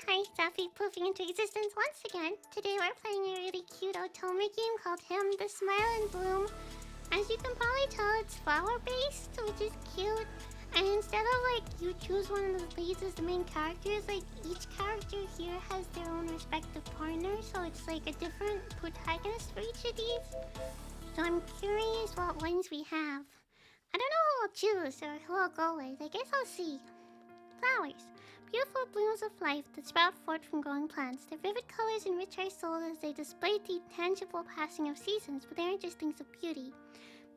Hi, Sappy poofing into existence once again. Today we're playing a really cute Otome game called Him, the Smile and Bloom. As you can probably tell, it's flower-based, which is cute. And instead of like you choose one of the leads as the main characters, like each character here has their own respective partner, so it's like a different protagonist for each of these. So I'm curious what ones we have. I don't know who I'll choose or who I'll go with. I guess I'll see. Flowers. Beautiful blooms of life that sprout forth from growing plants. Their vivid colors enrich our souls as they display the tangible passing of seasons, but they aren't just things of beauty.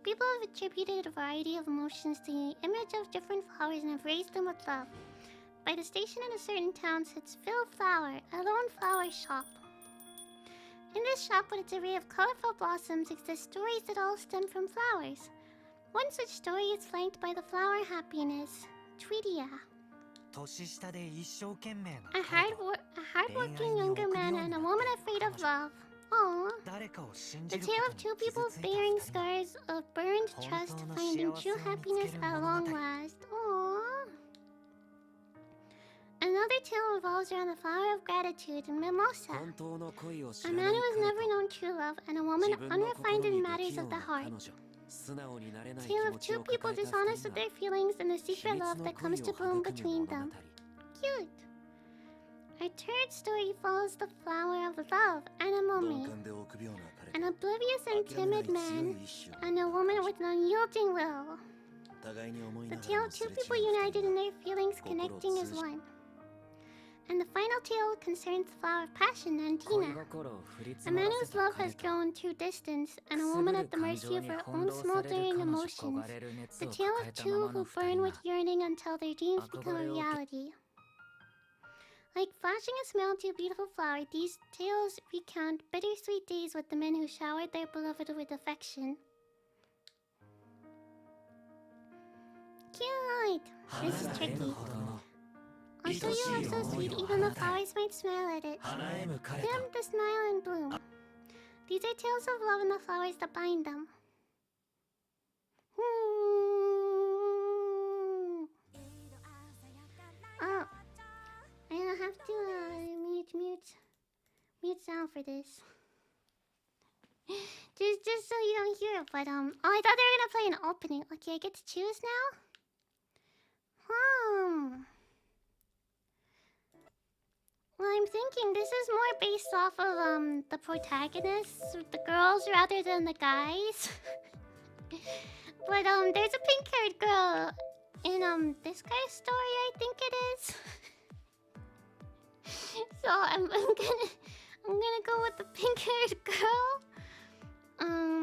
People have attributed a variety of emotions to the image of different flowers and have raised them with love. By the station in a certain town sits Phil Flower, a lone flower shop. In this shop with its array of colorful blossoms exist stories that all stem from flowers. One such story is flanked by the flower happiness, Tweedia. A hardworking younger man and a woman afraid of love. Aww. The tale of two people bearing scars of burned trust, finding true happiness at long last. Aww. Another tale revolves around the flower of gratitude, Mimosa. A man who has never known true love, and a woman unrefined in matters of the heart. Tale of two people dishonest with their feelings and the secret love that comes to bloom between them. Cute! Our third story follows the flower of love, Anemone. An oblivious and timid man, and a woman with an unyielding will. The tale of two people united in their feelings, connecting as one. And the final tale concerns the flower of passion, Nandina. A man whose love has grown through distance, and a woman at the mercy of her own smoldering emotions. The tale of two who burn with yearning until their dreams become a reality. Like flashing a smile to a beautiful flower, these tales recount bittersweet days with the men who showered their beloved with affection. Cute! This is tricky. Also, you look so sweet, even the flowers might smile at it. Him, the smile and bloom. These are tales of love and the flowers that bind them. Oh, I have to mute sound for this. just so you don't hear it. But oh, I thought they were gonna play an opening. Okay, I get to choose now. Well, I'm thinking this is more based off of the protagonists, the girls rather than the guys. But there's a pink-haired girl in this guy's story, I think it is. So I'm gonna go with the pink-haired girl.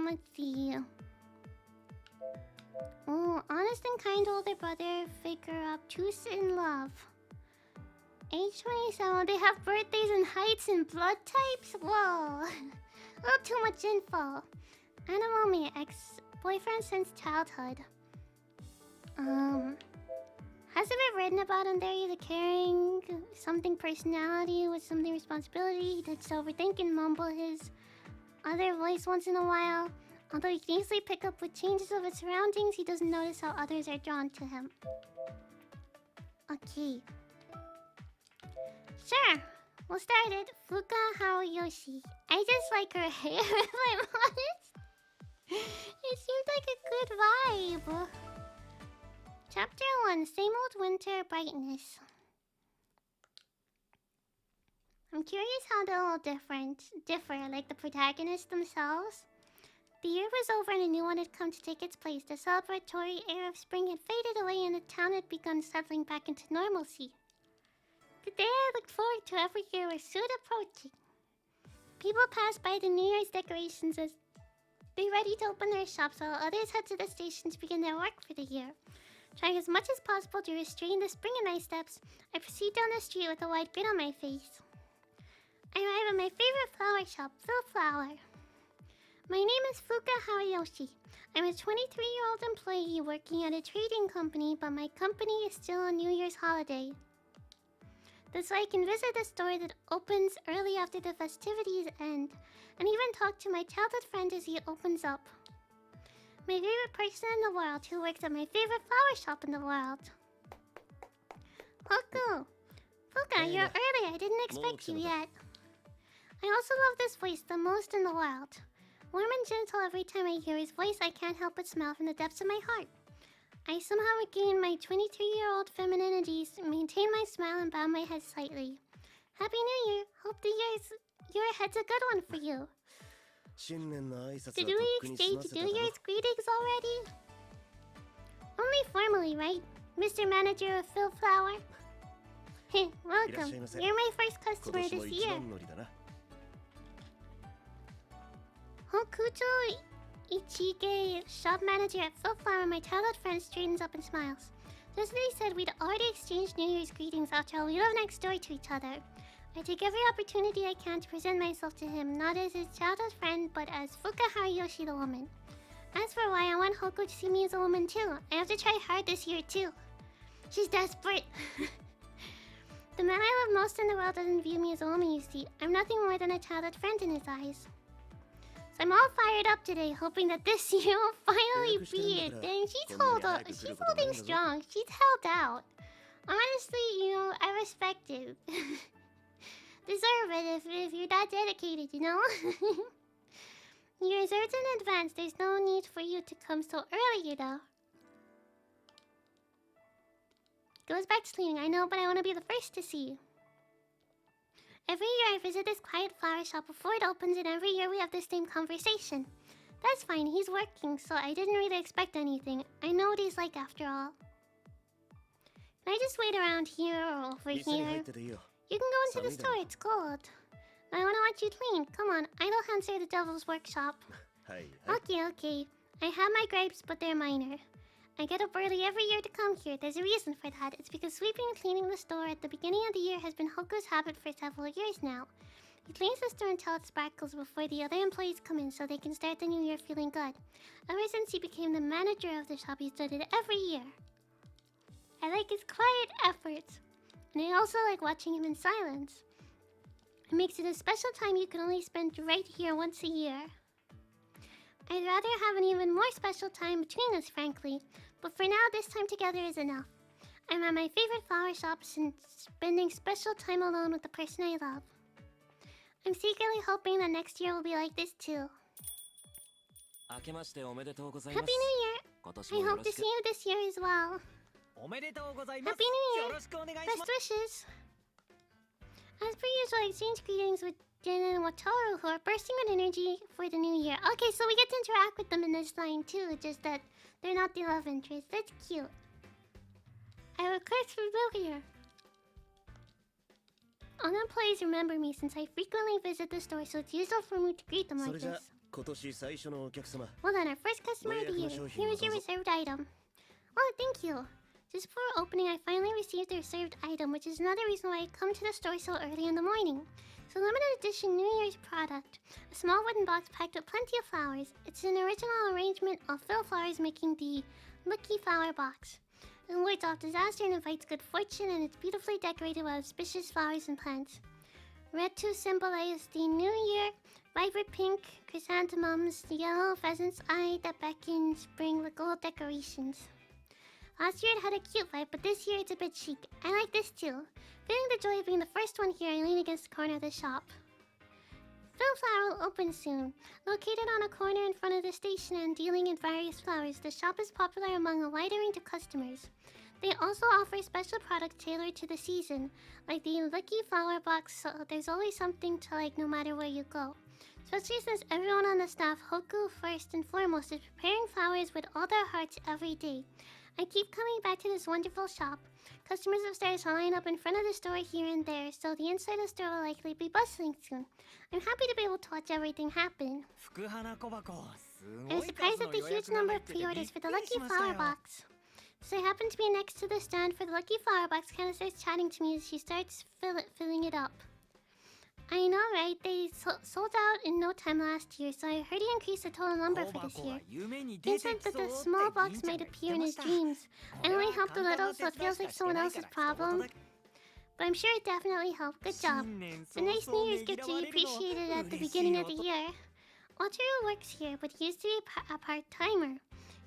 Let's see. Oh, honest and kind older brother, figure obtuse in love. Age 27, they have birthdays and heights and blood types? Whoa. A little too much info. Anemone, ex-boyfriend since childhood. Hasn't been written about him there either. Caring, something personality with something responsibility. He does overthink and mumble his other voice once in a while. Although he can easily pick up with changes of his surroundings, he doesn't notice how others are drawn to him. Okay. Sure, we'll start it. Fuka Haruyoshi. I just like her hair, if I'm honest. It seemed like a good vibe. Chapter 1, Same Old Winter Brightness. I'm curious how they'll all differ, like the protagonists themselves. The year was over and a new one had come to take its place. The celebratory air of spring had faded away and the town had begun settling back into normalcy. The day I looked forward to every year was soon approaching. People passed by the New Year's decorations as they ready to open their shops, while others head to the station to begin their work for the year. Trying as much as possible to restrain the spring in my steps, I proceed down the street with a wide grin on my face. I arrive at my favorite flower shop, Phil Flower. My name is Fuka Haruyoshi. I'm a 23-year-old employee working at a trading company, but my company is still on New Year's holiday. Thus I can visit the store that opens early after the festivities end, and even talk to my childhood friend as he opens up. My favorite person in the world who works at my favorite flower shop in the world. Hoku! Fuka, you're early. I didn't expect you yet. I also love this voice the most in the world. Warm and gentle every time I hear his voice, I can't help but smile from the depths of my heart. I somehow regain my 22-year-old femininity, maintain my smile, and bow my head slightly. Happy New Year! Hope the year ahead's a good one for you. Did we exchange New Year's greetings already? Only formally, right? Mr. Manager of Phil Flower? Hey, welcome. You're my first customer this year. Hokuto Ichige, shop manager at Phil Flower, my childhood friend, straightens up and smiles. Just as he said, we'd already exchanged New Year's greetings after all. We live next door to each other. I take every opportunity I can to present myself to him, not as his childhood friend, but as Fuka Yoshi the woman. As for why I want Hoku to see me as a woman too, I have to try hard this year too. She's desperate. The man I love most in the world doesn't view me as a woman, you see. I'm nothing more than a childhood friend in his eyes. So I'm all fired up today, hoping that this year will finally be it. Dang, she's holding strong. She's held out. Honestly, you know, I respect it. Deserve it if you're that dedicated, you know? You're reserved in advance. There's no need for you to come so early, you know. Goes back to sleeping, I know, but I want to be the first to see you. Every year I visit this quiet flower shop before it opens, and every year we have the same conversation. That's fine, he's working, so I didn't really expect anything. I know what he's like after all. Can I just wait around here or over here? You can go into the store, it's cold. I want to watch you clean. Come on, idle hands are the devil's workshop. Okay. I have my gripes, but they're minor. I get up early every year to come here. There's a reason for that. It's because sweeping and cleaning the store at the beginning of the year has been Hoku's habit for several years now. He cleans the store until it sparkles before the other employees come in so they can start the new year feeling good. Ever since he became the manager of the shop, he's done it every year. I like his quiet efforts. And I also like watching him in silence. It makes it a special time you can only spend right here once a year. I'd rather have an even more special time between us, frankly. But for now, this time together is enough. I'm at my favorite flower shops and spending special time alone with the person I love. I'm secretly hoping that next year will be like this too. Happy New Year! I hope to see you this year as well. Happy New Year! Best wishes! As per usual, I exchange greetings with Jin and Wataru, who are bursting with energy for the new year. Okay, so we get to interact with them in this line too, just that they're not the love interest. That's cute. I look quite familiar. All the employees remember me since I frequently visit the store, so it's usual for me to greet them like this. Well then, our first customer of the year. Here is your reserved item. Oh, thank you. Just before opening, I finally received the reserved item, which is another reason why I come to the store so early in the morning. It's a limited edition New Year's product. A small wooden box packed with plenty of flowers. It's an original arrangement of Phil Flowers making the Lucky Flower Box. It wards off disaster and invites good fortune, and it's beautifully decorated with auspicious flowers and plants. Red to symbolize the new year, vibrant pink chrysanthemums, the yellow pheasant's eye that beckons spring with gold decorations. Last year it had a cute vibe, but this year it's a bit chic. I like this too. Feeling the joy of being the first one here, I lean against the corner of the shop. Phil Flower will open soon. Located on a corner in front of the station and dealing in various flowers, the shop is popular among a wide range of customers. They also offer special products tailored to the season, like the Lucky Flower Box, so there's always something to like no matter where you go. Especially since everyone on the staff, Hoku first and foremost, is preparing flowers with all their hearts every day. I keep coming back to this wonderful shop. Customers upstairs will line up in front of the store here and there, so the inside of the store will likely be bustling soon. I'm happy to be able to watch everything happen. I'm surprised at the huge number of pre-orders for the Lucky Flower Box. So I happen to be next to the stand for the Lucky Flower Box. Kind of starts chatting to me as she starts filling it up. I know, right? They sold out in no time last year, so I heard he increased the total number for this year. He said that the small box might appear in his dreams. I only helped a little, so it feels like someone else's problem. But I'm sure it definitely helped. Good job. The nice New Year's gift to be appreciated at the beginning of the year. Wataru works here, but he used to be a part-timer.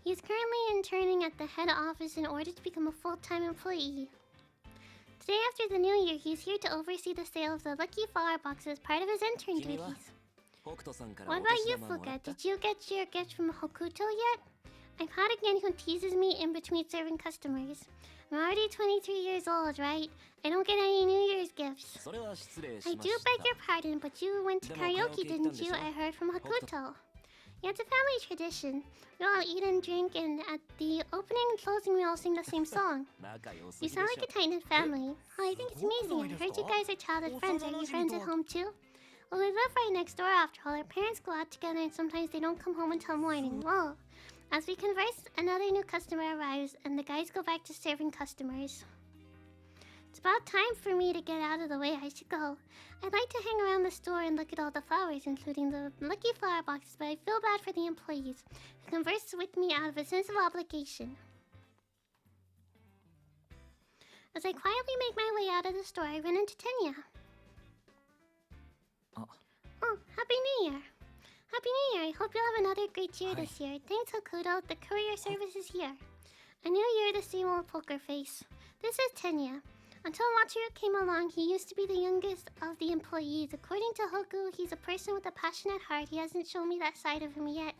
He is currently interning at the head office in order to become a full-time employee. Today after the new year, he's here to oversee the sale of the lucky flower box as part of his intern duties. What about you, Fuka? Did you get your gift from Hokuto yet? I've had a again who teases me in between serving customers. I'm already 23 years old, right? I don't get any New Year's gifts. I do beg your pardon, but you went to karaoke, didn't you? I heard from Hokuto. Yeah, it's a family tradition. We all eat and drink, and at the opening and closing, we all sing the same song. You sound like a tight-knit family. Oh, I think it's amazing. I heard you guys are childhood friends. Are you friends at home too? Well, we live right next door after all. Our parents go out together, and sometimes they don't come home until morning. Whoa. As we converse, another new customer arrives, and the guys go back to serving customers. It's about time for me to get out of the way. I should go. I'd like to hang around the store and look at all the flowers, including the lucky flower boxes, but I feel bad for the employees who converse with me out of a sense of obligation. As I quietly make my way out of the store, I run into Tenya. Oh, Happy New Year! Happy New Year! I hope you'll have another great year this year. Thanks, Hokuto. The courier service is here. A new year, the same old poker face. This is Tenya. Until Matsuru came along, he used to be the youngest of the employees. According to Hoku, he's a person with a passionate heart. He hasn't shown me that side of him yet.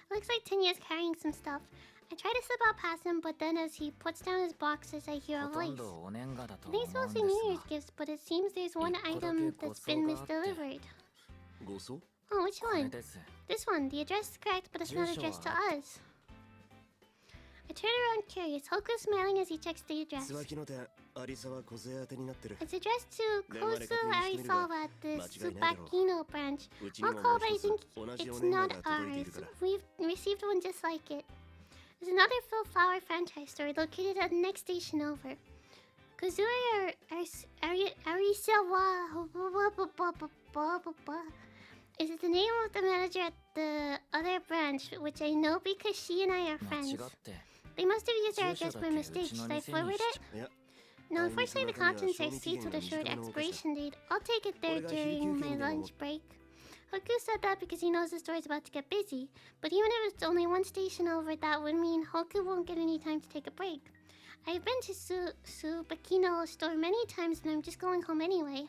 It looks like Tenya's carrying some stuff. I try to slip out past him, but then as he puts down his boxes, I hear a voice. I think it's mostly New Year's gifts, but it seems there's one item that's been misdelivered. Oh, which one? This one. The address is correct, but it's not addressed to us. I turn around curious. Hoku's smiling as he checks the address. It's addressed to Kozu Arisawa at the Tsubakino branch. I'll call, but I think it's not ours. We've received one just like it. There's another Phil Flower franchise store located at the next station over. Kazui Arisawa is the name of the manager at the other branch, which I know because she and I are friends. They must have used our address by mistake. Should I forward it? No, unfortunately the contents are seeds with a short expiration date. I'll take it there during my lunch break. Hoku said that because he knows the store is about to get busy. But even if it's only one station over, that would mean Hoku won't get any time to take a break. I've been to Tsubakino store many times and I'm just going home anyway.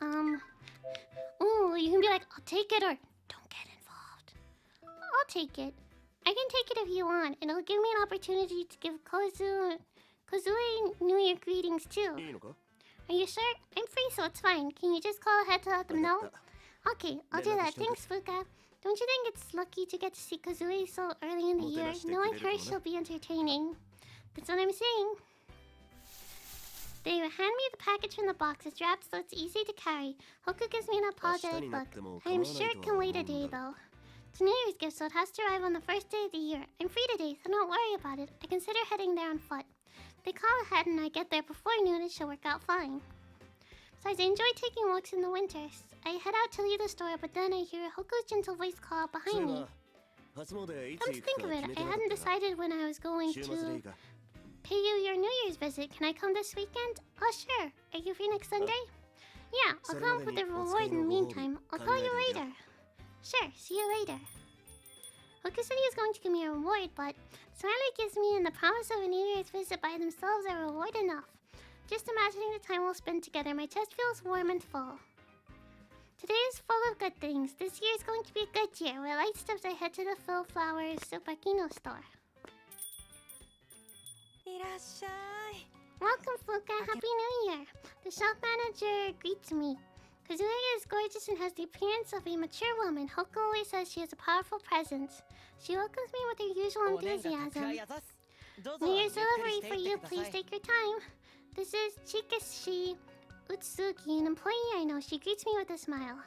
Ooh, you can be like, I'll take it, or don't get involved. I'll take it. I can take it if you want. It'll give me an opportunity to give Kazui New Year greetings too. Are you sure? I'm free, so it's fine. Can you just call ahead to let them know? Okay, I'll do that. Thanks, Fuka. Don't you think it's lucky to get to see Kazui so early in the year? Knowing her, she'll be entertaining. That's what I'm saying. They hand me the package from the box. It's wrapped so it's easy to carry. Hoku gives me an apologetic look. I'm sure it can wait a day, though. It's a New Year's gift, so it has to arrive on the first day of the year. I'm free today, so don't worry about it. I consider heading there on foot. They call ahead and I get there before noon, it should work out fine. Besides, I enjoy taking walks in the winters. I head out to leave the store, but then I hear Hoku's gentle voice call out behind me. Come to think of it, I hadn't decided when I was going to pay you your New Year's visit. Can I come this weekend? Oh, sure. Are you free next Sunday? Yeah, I'll come up with a reward in the meantime. I'll call you later. Sure, see you later. Hoku said he was going to give me a reward, but Smiley gives me and the promise of a New Year's visit by themselves a reward enough. Just imagining the time we'll spend together, my chest feels warm and full. Today is full of good things. This year is going to be a good year. With light steps, I head to the Phil Flowers Tsubakino store. Welcome, Fuka. Happy New Year. The shop manager greets me. Kazui is gorgeous and has the appearance of a mature woman. Hoku always says she has a powerful presence. She welcomes me with her usual enthusiasm. New Year's delivery for you. Please take your time. This is Chikashi Utsuki, an employee I know. She greets me with a smile.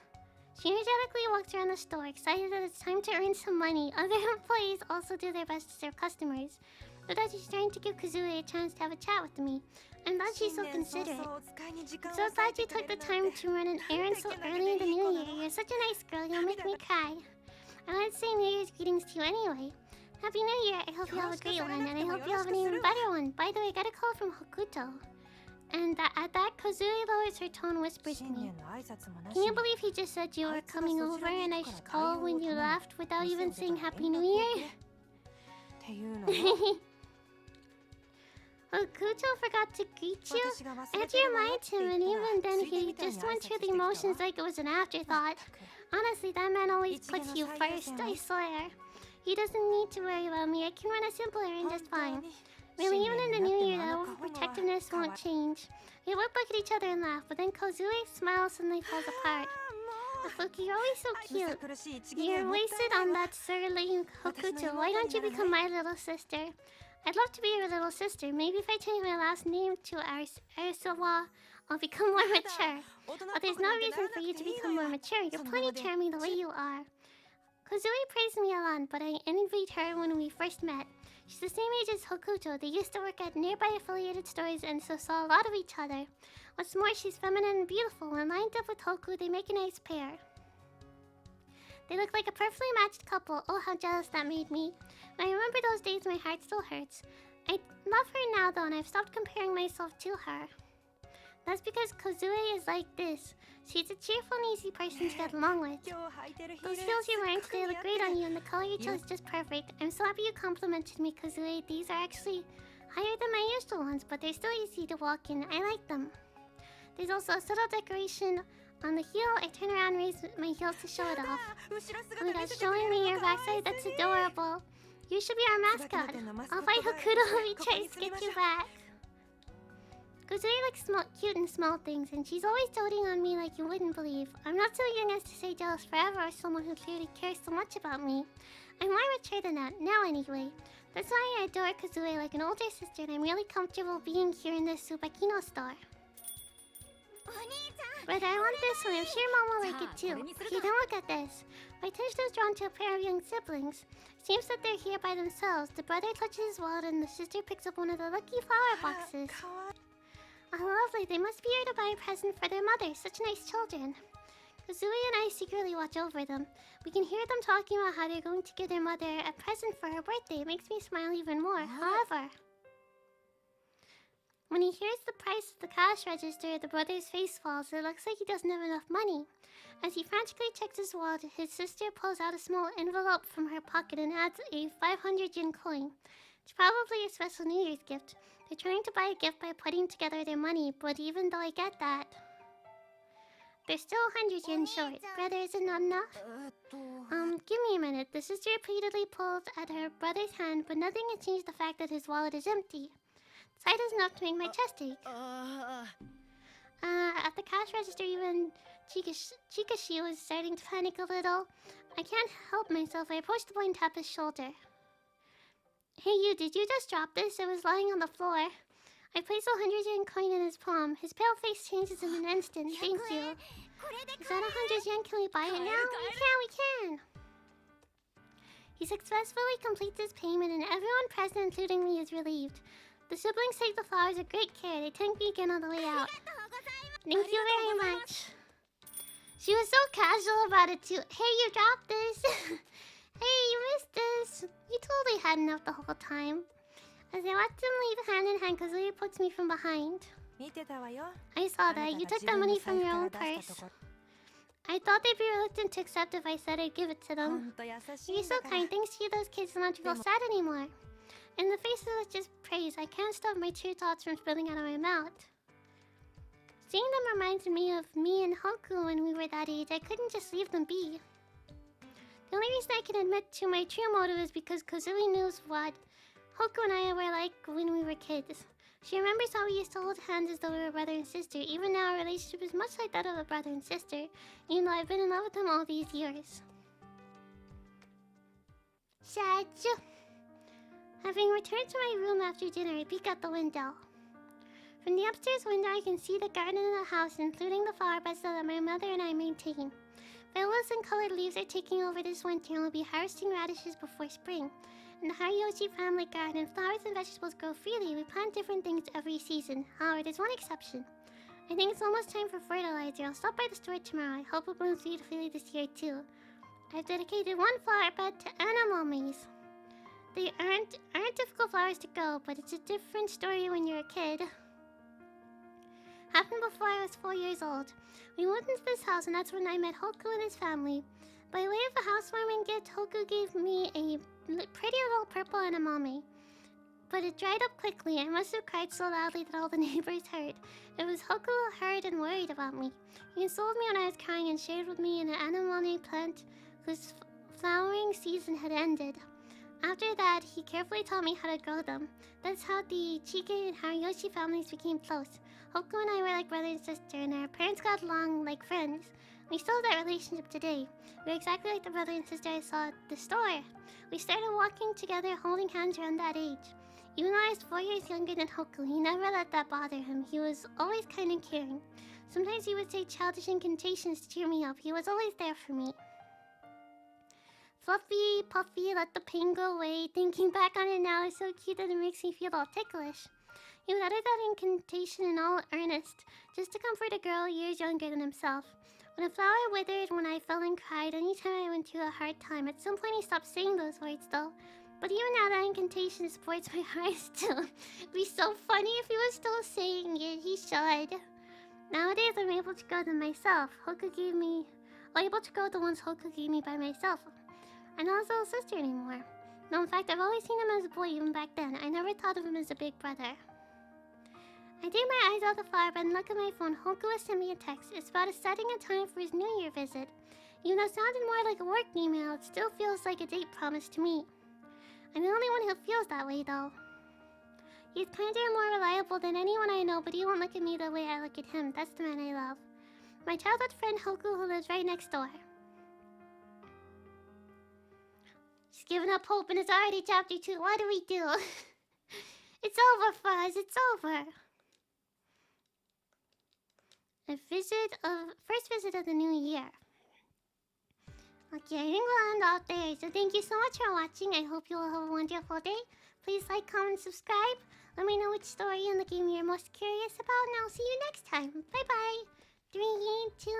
She energetically walks around the store, excited that it's time to earn some money. Other employees also do their best to serve customers. But that she's trying to give Kazui a chance to have a chat with me. I'm glad she's so considerate. I'm so glad you took the time to run an errand so early in the new year. You're such a nice girl, you'll make me cry. I wanted to say New Year's greetings to you anyway. Happy New Year, I hope you have a great one, and I hope you have an even better one. By the way, I got a call from Hokuto. And at that, Kazui lowers her tone, whispers to me. Can you believe he just said you were coming over and I should call when you left without even saying Happy New Year? Kucho forgot to greet you. I had to remind him, and even then he just went through the emotions like it was an afterthought. Honestly, that man always puts you first, I swear. He doesn't need to worry about me. I can run a simple errand just fine. Really, even in the new year, that overprotectiveness won't change. We both look at each other and laugh, but then Kozue's smile suddenly falls apart. Look, you're always so cute. You're wasted on that surly Hokuto. Why don't you become my little sister? I'd love to be your little sister. Maybe if I change my last name to Arisawa, I'll become more mature. But there's no reason for you to become more mature. You're plenty charming the way you are. Kozui praised me a lot, but I envied her when we first met. She's the same age as Hokuto. They used to work at nearby affiliated stores and so saw a lot of each other. What's more, she's feminine and beautiful, and lined up with Hoku, they make a nice pair. They look like a perfectly matched couple. Oh, how jealous that made me. When I remember those days, my heart still hurts. I love her now, though, and I've stopped comparing myself to her. That's because Kozue is like this. She's a cheerful and easy person to get along with. Those heels you're wearing today look great on you, and the color you chose is just perfect. I'm so happy you complimented me, Kozue. These are actually higher than my usual ones, but they're still easy to walk in. I like them. There's also a subtle decoration on the heel. I turn around and raise my heels to show it off. Oh my gosh, showing me your backside? That's adorable. You should be our mascot. I'll fight Hokuto if he tries to get you back. Kozui likes cute and small things, and she's always doting on me like you wouldn't believe. I'm not so young as to say jealous forever or someone who clearly cares so much about me. I'm more mature than that, now anyway. That's why I adore Kozue like an older sister, and I'm really comfortable being here in this Tsubakino store. But I want this one. I'm sure Mom will like it too. Okay, then look at this. My attention is drawn to a pair of young siblings. Seems that they're here by themselves. The brother touches his wallet and the sister picks up one of the lucky flower boxes. Oh, lovely. They must be here to buy a present for their mother. Such nice children. Kazooie and I secretly watch over them. We can hear them talking about how they're going to give their mother a present for her birthday. It makes me smile even more. However, when he hears the price of the cash register, the brother's face falls. It looks like he doesn't have enough money. As he frantically checks his wallet, his sister pulls out a small envelope from her pocket and adds a 500 yen coin. It's probably a special New Year's gift. They're trying to buy a gift by putting together their money, but even though I get that, they're still 100 yen short. Brother, is it not enough? Give me a minute. The sister repeatedly pulls at her brother's hand, but nothing has changed the fact that his wallet is empty. Sight is enough to make my chest ache. At the cash register, even Chikashi was starting to panic a little. I can't help myself. I approached the boy and tapped his shoulder. Hey you, did you just drop this? It was lying on the floor. I placed a 100 yen coin in his palm. His pale face changes in an instant. Thank you. Is that 100 yen? Can we buy it now? We can! He successfully completes his payment and everyone present, including me, is relieved. The siblings take the flowers with great care. They thank me again on the way out. Thank you very much. She was so casual about it too. Hey, you dropped this. Hey, you missed this. You totally had enough the whole time. As I watched them leave hand in hand, Kazuya puts me from behind. I saw that. You took that money from your own purse. I thought they'd be reluctant to accept if I said I'd give it to them. You're so kind. Thanks to you, those kids don't have to feel sad anymore. In the face of such just praise, I can't stop my true thoughts from spilling out of my mouth. Seeing them reminds me of me and Hoku when we were that age. I couldn't just leave them be. The only reason I can admit to my true motive is because Kozui knows what Hoku and I were like when we were kids. She remembers how we used to hold hands as though we were brother and sister. Even now, our relationship is much like that of a brother and sister, even though I've been in love with them all these years. Sad. Having returned to my room after dinner, I peek out the window. From the upstairs window, I can see the garden in the house, including the flower beds that my mother and I maintain. Violas and colored leaves are taking over this winter and we'll be harvesting radishes before spring. In the Hariyoshi family garden, flowers and vegetables grow freely. We plant different things every season. However, there's one exception. I think it's almost time for fertilizer. I'll stop by the store tomorrow. I hope it blooms beautifully this year too. I've dedicated one flower bed to anemones. They aren't difficult flowers to grow, but it's a different story when you're a kid. Happened before I was 4 years old. We moved into this house and that's when I met Hoku and his family. By way of a housewarming gift, Hoku gave me a pretty little purple anemone. but it dried up quickly. I must have cried so loudly that all the neighbors heard. It was Hoku who heard and worried about me. He consoled me when I was crying and shared with me an anemone plant whose flowering season had ended. After that, he carefully taught me how to grow them. That's how the Chike and Hariyoshi families became close. Hoku and I were like brother and sister, and our parents got along like friends. We still have that relationship today. We're exactly like the brother and sister I saw at the store. We started walking together, holding hands around that age. Even though I was 4 years younger than Hoku, he never let that bother him. He was always kind and caring. Sometimes he would say childish incantations to cheer me up. He was always there for me. Fluffy, puffy, let the pain go away. Thinking back on it now is so cute that it makes me feel all ticklish. He would utter that incantation in all earnest, just to comfort a girl years younger than himself. When a flower withered, when I fell and cried, anytime I went through a hard time, at some point he stopped saying those words though. But even now that incantation supports my heart still. It'd be so funny if he was still saying it. He should. Nowadays I'm able to grow them myself. Able to grow the ones Hoku gave me by myself. I'm not his little sister anymore. No, in fact, I've always seen him as a boy even back then. I never thought of him as a big brother. I take my eyes off the flower bed and look at my phone. Hoku has sent me a text. It's about setting a time for his New Year visit. Even though it sounded more like a work email, it still feels like a date promise to me. I'm the only one who feels that way, though. He's kinder and more reliable than anyone I know, but he won't look at me the way I look at him. That's the man I love. My childhood friend Hoku, who lives right next door. He's given up hope and it's already chapter 2. What do we do? It's over for us. It's over. First visit of the new year. Okay, I think we'll end out there. So thank you so much for watching. I hope you all have a wonderful day. Please like, comment, subscribe. Let me know which story in the game you're most curious about, and I'll see you next time. Bye bye. 3, 2,